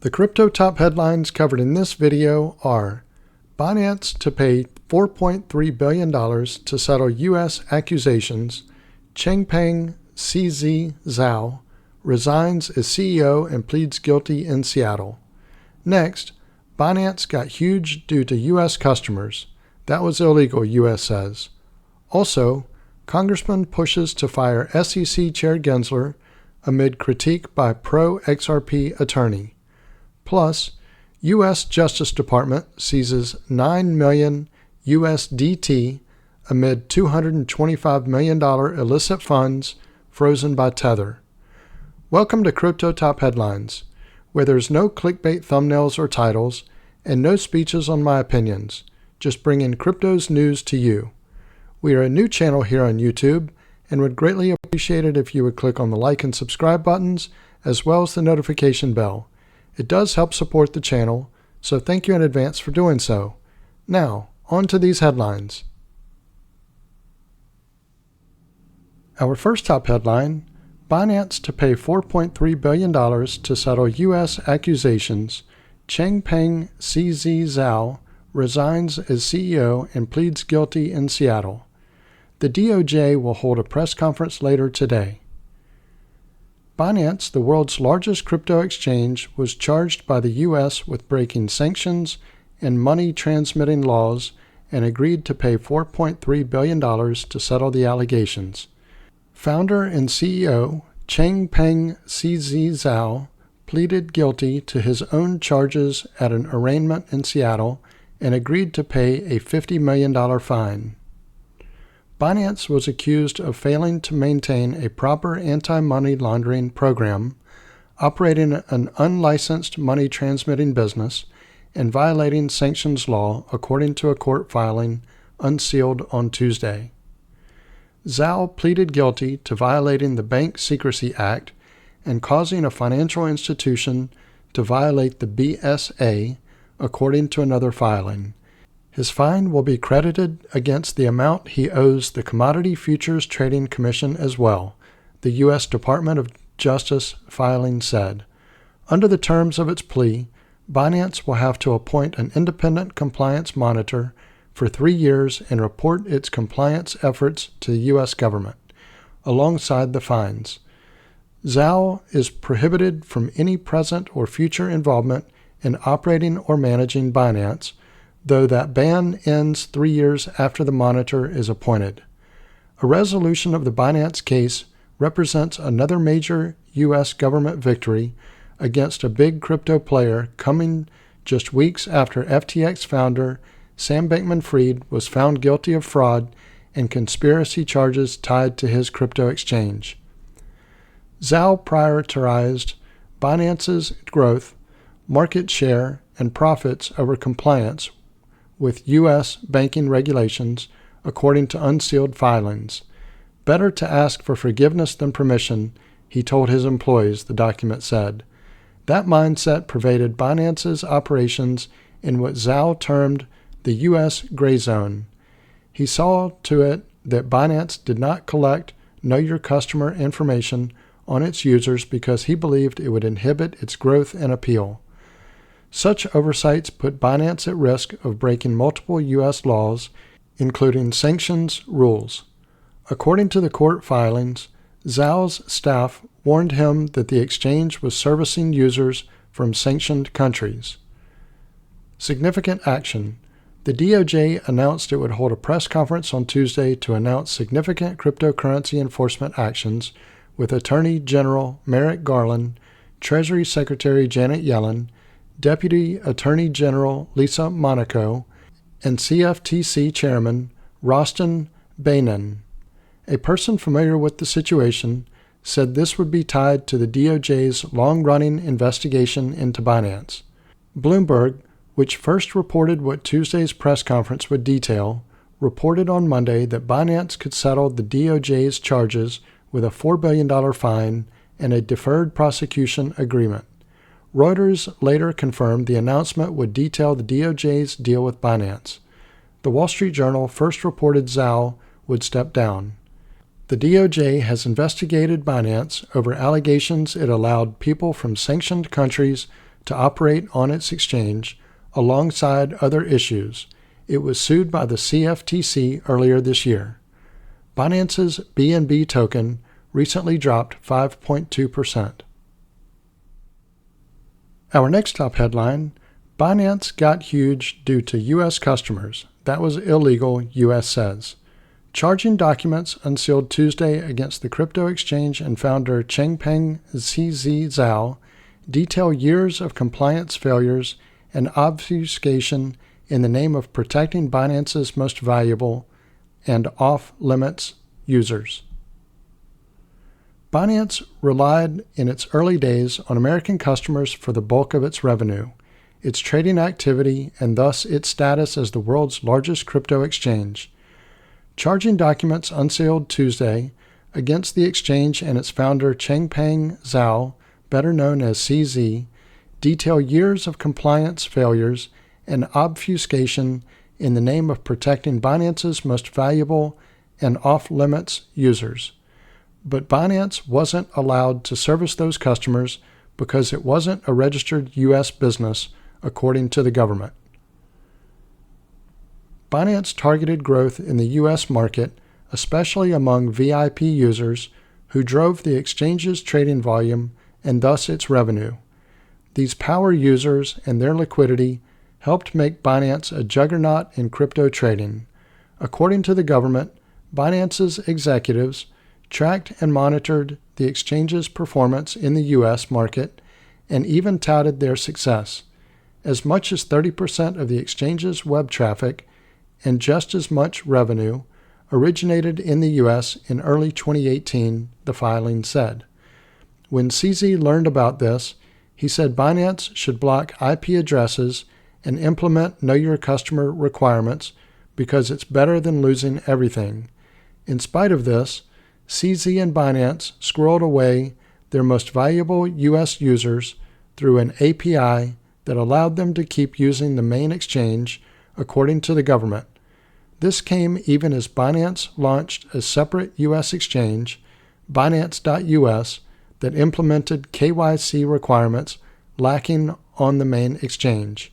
The crypto top headlines covered in this video are Binance to pay $4.3 billion to settle U.S. accusations, Changpeng CZ Zhao resigns as CEO and pleads guilty in Seattle. Next, Binance got huge due to U.S. customers. That was illegal, U.S. says. Also, Congressman pushes to fire SEC Chair Gensler amid critique by Pro-XRP attorney. Plus, U.S. Justice Department seizes 9 million USDT amid $225 million illicit funds frozen by Tether. Welcome to Crypto Top Headlines, where there's no clickbait thumbnails or titles and no speeches on my opinions, just bringing crypto's news to you. We are a new channel here on YouTube and would greatly appreciate it if you would click on the like and subscribe buttons as well as the notification bell. It does help support the channel, so thank you in advance for doing so. Now, on to these headlines. Our first top headline, Binance to pay $4.3 billion to settle U.S. accusations, Changpeng CZ Zhao resigns as CEO and pleads guilty in Seattle. The DOJ will hold a press conference later today. Binance, the world's largest crypto exchange, was charged by the U.S. with breaking sanctions and money transmitting laws and agreed to pay $4.3 billion to settle the allegations. Founder and CEO Changpeng CZ Zhao pleaded guilty to his own charges at an arraignment in Seattle and agreed to pay a $50 million fine. Binance was accused of failing to maintain a proper anti-money laundering program, operating an unlicensed money transmitting business, and violating sanctions law, according to a court filing unsealed on Tuesday. Zhao pleaded guilty to violating the Bank Secrecy Act and causing a financial institution to violate the BSA, according to another filing. His fine will be credited against the amount he owes the Commodity Futures Trading Commission as well, the U.S. Department of Justice filing said. Under the terms of its plea, Binance will have to appoint an independent compliance monitor for 3 years and report its compliance efforts to the U.S. government, alongside the fines. Zhao is prohibited from any present or future involvement in operating or managing Binance, though that ban ends 3 years after the monitor is appointed. A resolution of the Binance case represents another major U.S. government victory against a big crypto player, coming just weeks after FTX founder Sam Bankman-Fried was found guilty of fraud and conspiracy charges tied to his crypto exchange. Zhao prioritized Binance's growth, market share, and profits over compliance with U.S. banking regulations, according to unsealed filings. Better to ask for forgiveness than permission, he told his employees, the document said. That mindset pervaded Binance's operations in what Zhao termed the U.S. gray zone. He saw to it that Binance did not collect Know Your Customer information on its users because he believed it would inhibit its growth and appeal. Such oversights put Binance at risk of breaking multiple U.S. laws, including sanctions rules. According to the court filings, Zhao's staff warned him that the exchange was servicing users from sanctioned countries. Significant action. The DOJ announced it would hold a press conference on Tuesday to announce significant cryptocurrency enforcement actions with Attorney General Merrick Garland, Treasury Secretary Janet Yellen, Deputy Attorney General Lisa Monaco, and CFTC Chairman Rostin Behnken. A person familiar with the situation said this would be tied to the DOJ's long-running investigation into Binance. Bloomberg, which first reported what Tuesday's press conference would detail, reported on Monday that Binance could settle the DOJ's charges with a $4 billion fine and a deferred prosecution agreement. Reuters later confirmed the announcement would detail the DOJ's deal with Binance. The Wall Street Journal first reported Zhao would step down. The DOJ has investigated Binance over allegations it allowed people from sanctioned countries to operate on its exchange alongside other issues. It was sued by the CFTC earlier this year. Binance's BNB token recently dropped 5.2%. Our next top headline, Binance got huge due to U.S. customers. That was illegal, U.S. says. Charging documents unsealed Tuesday against the crypto exchange and founder Changpeng Zhao detail years of compliance failures and obfuscation in the name of protecting Binance's most valuable and off-limits users. Binance relied in its early days on American customers for the bulk of its revenue, its trading activity, and thus its status as the world's largest crypto exchange. Charging documents unsealed Tuesday against the exchange and its founder Changpeng Zhao, better known as CZ, detail years of compliance failures and obfuscation in the name of protecting Binance's most valuable and off-limits users. But Binance wasn't allowed to service those customers because it wasn't a registered U.S. business, according to the government. Binance targeted growth in the U.S. market, especially among VIP users, who drove the exchange's trading volume and thus its revenue. These power users and their liquidity helped make Binance a juggernaut in crypto trading. According to the government, Binance's executives tracked and monitored the exchange's performance in the U.S. market and even touted their success. As much as 30% of the exchange's web traffic and just as much revenue originated in the U.S. in early 2018, the filing said. When CZ learned about this, he said Binance should block IP addresses and implement Know Your Customer requirements because it's better than losing everything. In spite of this, CZ and Binance squirreled away their most valuable U.S. users through an API that allowed them to keep using the main exchange, according to the government. This came even as Binance launched a separate U.S. exchange, Binance.us, that implemented KYC requirements lacking on the main exchange.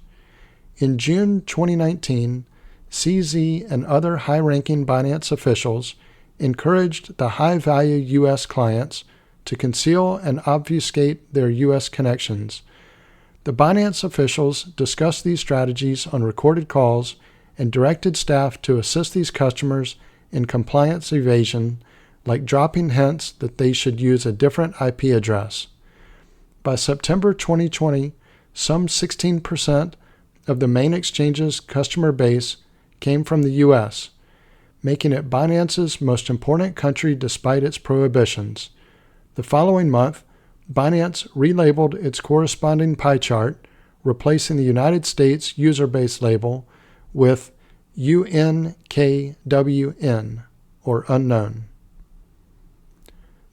In June 2019, CZ and other high-ranking Binance officials encouraged the high-value U.S. clients to conceal and obfuscate their U.S. connections. The Binance officials discussed these strategies on recorded calls and directed staff to assist these customers in compliance evasion, like dropping hints that they should use a different IP address. By September 2020, some 16% of the main exchange's customer base came from the U.S., making it Binance's most important country despite its prohibitions. The following month, Binance relabeled its corresponding pie chart, replacing the United States user base label with UNKWN, or unknown.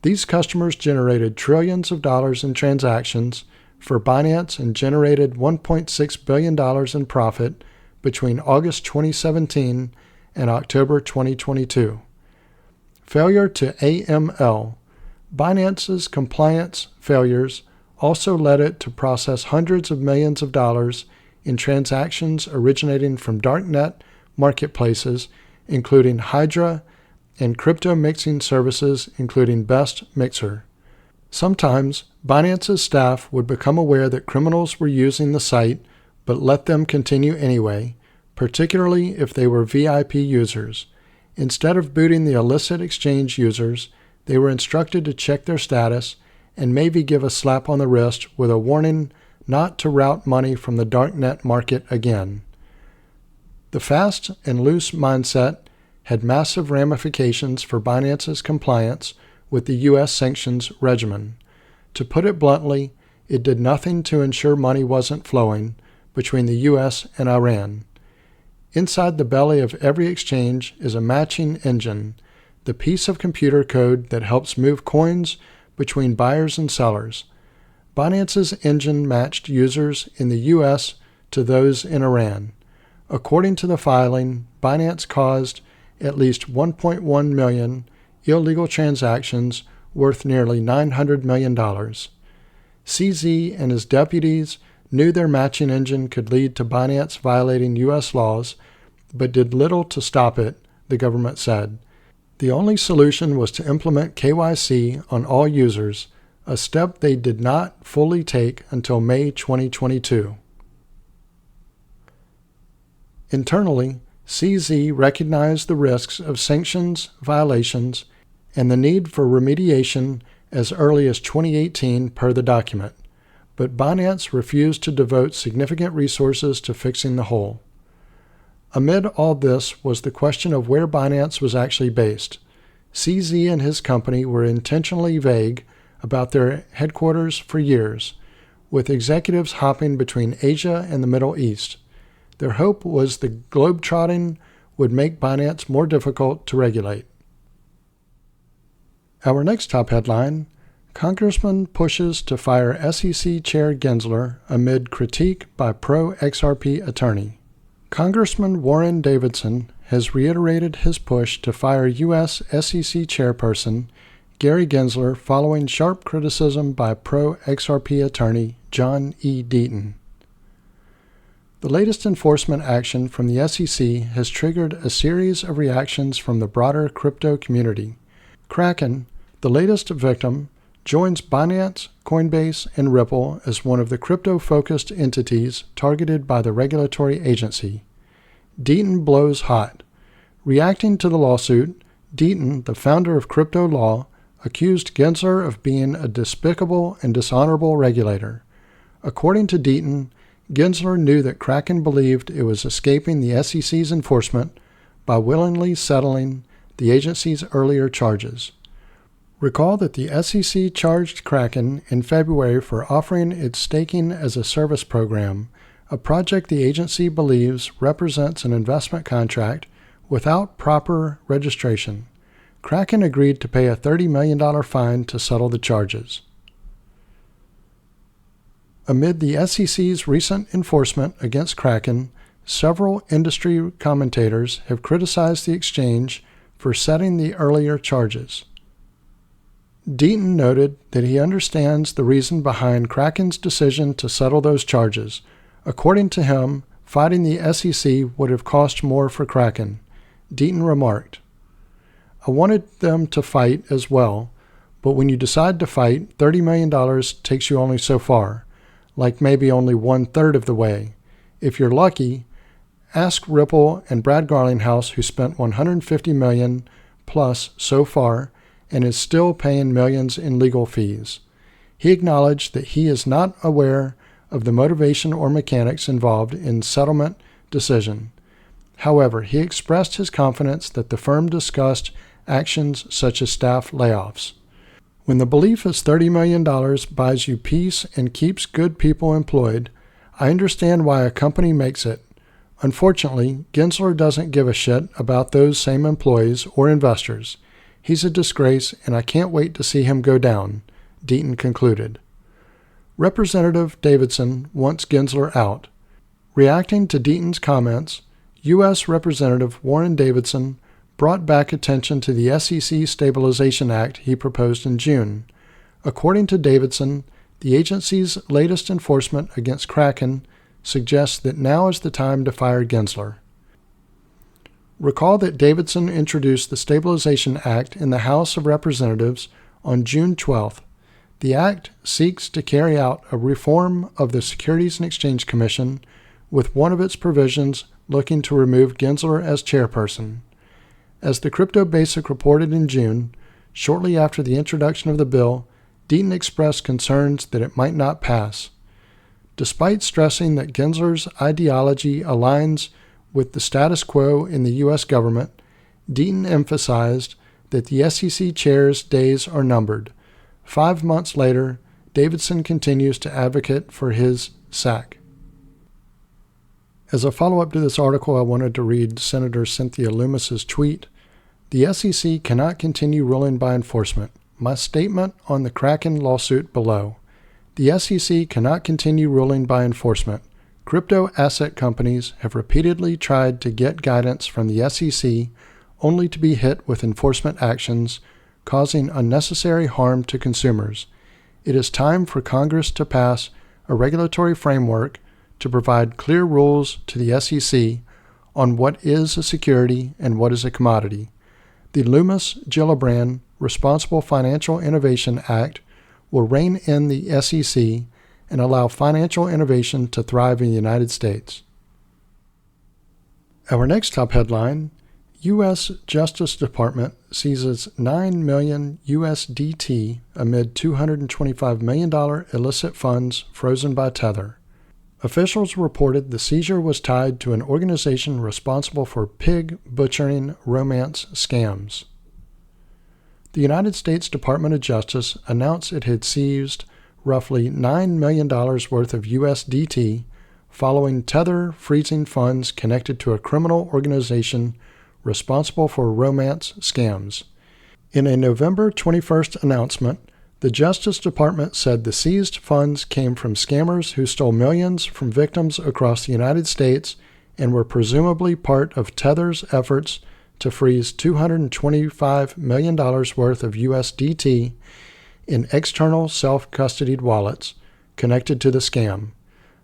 These customers generated trillions of dollars in transactions for Binance and generated $1.6 billion in profit between August 2017 and October 2022. Failure to AML. Binance's compliance failures also led it to process hundreds of millions of dollars in transactions originating from darknet marketplaces, including Hedera, and crypto mixing services, including Best Mixer. Sometimes, Binance's staff would become aware that criminals were using the site, but let them continue anyway, particularly if they were VIP users. Instead of booting the illicit exchange users, they were instructed to check their status and maybe give a slap on the wrist with a warning not to route money from the darknet market again. The fast and loose mindset had massive ramifications for Binance's compliance with the U.S. sanctions regimen. To put it bluntly, it did nothing to ensure money wasn't flowing between the U.S. and Iran. Inside the belly of every exchange is a matching engine, the piece of computer code that helps move coins between buyers and sellers. Binance's engine matched users in the U.S. to those in Iran. According to the filing, Binance caused at least 1.1 million illegal transactions worth nearly $900 million. CZ and his deputies knew their matching engine could lead to Binance violating U.S. laws, but did little to stop it, the government said. The only solution was to implement KYC on all users, a step they did not fully take until May 2022. Internally, CZ recognized the risks of sanctions violations and the need for remediation as early as 2018 per the document, but Binance refused to devote significant resources to fixing the hole. Amid all this was the question of where Binance was actually based. CZ and his company were intentionally vague about their headquarters for years, with executives hopping between Asia and the Middle East. Their hope was the globetrotting would make Binance more difficult to regulate. Our next top headline: Congressman pushes to fire SEC Chair Gensler amid critique by Pro-XRP attorney. Congressman Warren Davidson has reiterated his push to fire U.S. SEC Chairperson Gary Gensler following sharp criticism by Pro-XRP attorney John E. Deaton. The latest enforcement action from the SEC has triggered a series of reactions from the broader crypto community. Kraken, the latest victim, joins Binance, Coinbase, and Ripple as one of the crypto-focused entities targeted by the regulatory agency. Deaton blows hot. Reacting to the lawsuit, Deaton, the founder of Crypto Law, accused Gensler of being a despicable and dishonorable regulator. According to Deaton, Gensler knew that Kraken believed it was escaping the SEC's enforcement by willingly settling the agency's earlier charges. Recall that the SEC charged Kraken in February for offering its staking as a service program, a project the agency believes represents an investment contract without proper registration. Kraken agreed to pay a $30 million fine to settle the charges. Amid the SEC's recent enforcement against Kraken, several industry commentators have criticized the exchange for setting the earlier charges. Deaton noted that he understands the reason behind Kraken's decision to settle those charges. According to him, fighting the SEC would have cost more for Kraken. Deaton remarked, "I wanted them to fight as well, but when you decide to fight, $30 million takes you only so far. Like maybe only 1/3 of the way. If you're lucky, ask Ripple and Brad Garlinghouse, who spent $150 million plus so far and is still paying millions in legal fees." He acknowledged that he is not aware of the motivation or mechanics involved in settlement decision. However, he expressed his confidence that the firm discussed actions such as staff layoffs. When the belief is $30 million buys you peace and keeps good people employed, I understand why a company makes it. Unfortunately, Gensler doesn't give a shit about those same employees or investors. He's a disgrace, and I can't wait to see him go down, Deaton concluded. Representative Davidson wants Gensler out. Reacting to Deaton's comments, U.S. Representative Warren Davidson brought back attention to the SEC Stabilization Act he proposed in June. According to Davidson, the agency's latest enforcement against Kraken suggests that now is the time to fire Gensler. Recall that Davidson introduced the Stabilization Act in the House of Representatives on June 12th. The act seeks to carry out a reform of the Securities and Exchange Commission, with one of its provisions looking to remove Gensler as chairperson. As the Crypto Basic reported in June, shortly after the introduction of the bill, Deaton expressed concerns that it might not pass. Despite stressing that Gensler's ideology aligns with the status quo in the U.S. government, Deaton emphasized that the SEC chair's days are numbered. 5 months later, Davidson continues to advocate for his sack. As a follow-up to this article, I wanted to read Senator Cynthia Lummis's tweet. "The SEC cannot continue ruling by enforcement. My statement on the Kraken lawsuit below. The SEC cannot continue ruling by enforcement. Crypto asset companies have repeatedly tried to get guidance from the SEC only to be hit with enforcement actions, causing unnecessary harm to consumers. It is time for Congress to pass a regulatory framework to provide clear rules to the SEC on what is a security and what is a commodity. The Loomis-Gillibrand Responsible Financial Innovation Act will rein in the SEC and allow financial innovation to thrive in the United States. Our next top headline: U.S. Justice Department seizes 9 million USDT amid $225 million illicit funds frozen by Tether. Officials reported the seizure was tied to an organization responsible for pig butchering romance scams. The United States Department of Justice announced it had seized roughly $9 million worth of USDT following Tether freezing funds connected to a criminal organization responsible for romance scams. In a November 21st announcement, the Justice Department said the seized funds came from scammers who stole millions from victims across the United States and were presumably part of Tether's efforts to freeze $225 million worth of USDT in external self-custodied wallets connected to the scam.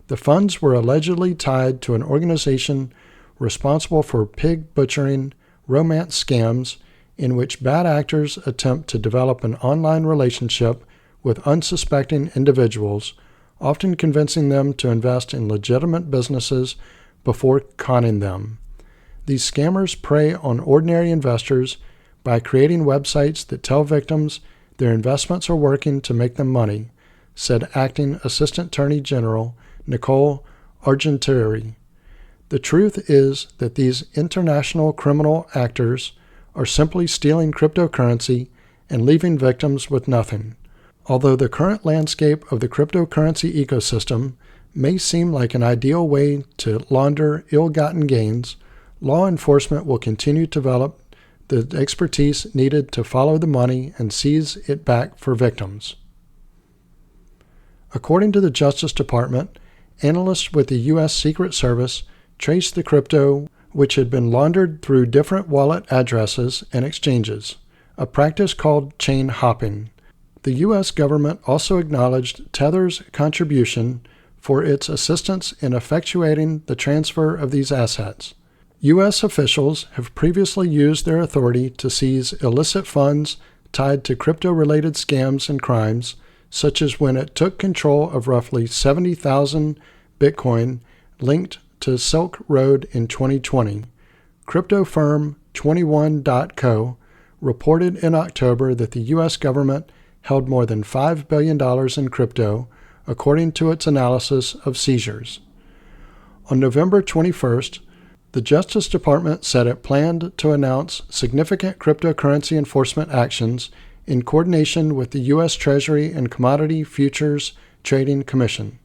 The funds were allegedly tied to an organization responsible for pig butchering romance scams in which bad actors attempt to develop an online relationship with unsuspecting individuals, often convincing them to invest in legitimate businesses before conning them. These scammers prey on ordinary investors by creating websites that tell victims their investments are working to make them money, said Acting Assistant Attorney General Nicole Argentieri. The truth is that these international criminal actors are simply stealing cryptocurrency and leaving victims with nothing. Although the current landscape of the cryptocurrency ecosystem may seem like an ideal way to launder ill-gotten gains, law enforcement will continue to develop the expertise needed to follow the money and seize it back for victims. According to the Justice Department, analysts with the U.S. Secret Service traced the crypto which had been laundered through different wallet addresses and exchanges, a practice called chain hopping. The U.S. government also acknowledged Tether's contribution for its assistance in effectuating the transfer of these assets. U.S. officials have previously used their authority to seize illicit funds tied to crypto-related scams and crimes, such as when it took control of roughly 70,000 Bitcoin linked to Silk Road in 2020. Crypto firm 21.co reported in October that the U.S. government held more than $5 billion in crypto, according to its analysis of seizures. On November 21st, the Justice Department said it planned to announce significant cryptocurrency enforcement actions in coordination with the U.S. Treasury and Commodity Futures Trading Commission.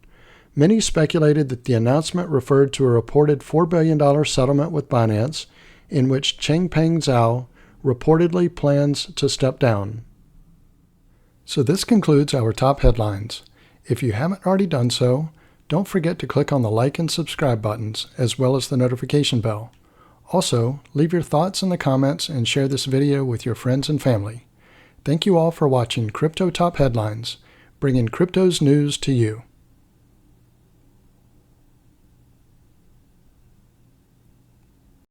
Many speculated that the announcement referred to a reported $4 billion settlement with Binance, in which Changpeng Zhao reportedly plans to step down. So this concludes our top headlines. If you haven't already done so, don't forget to click on the like and subscribe buttons, as well as the notification bell. Also, leave your thoughts in the comments and share this video with your friends and family. Thank you all for watching Crypto Top Headlines, bringing crypto's news to you.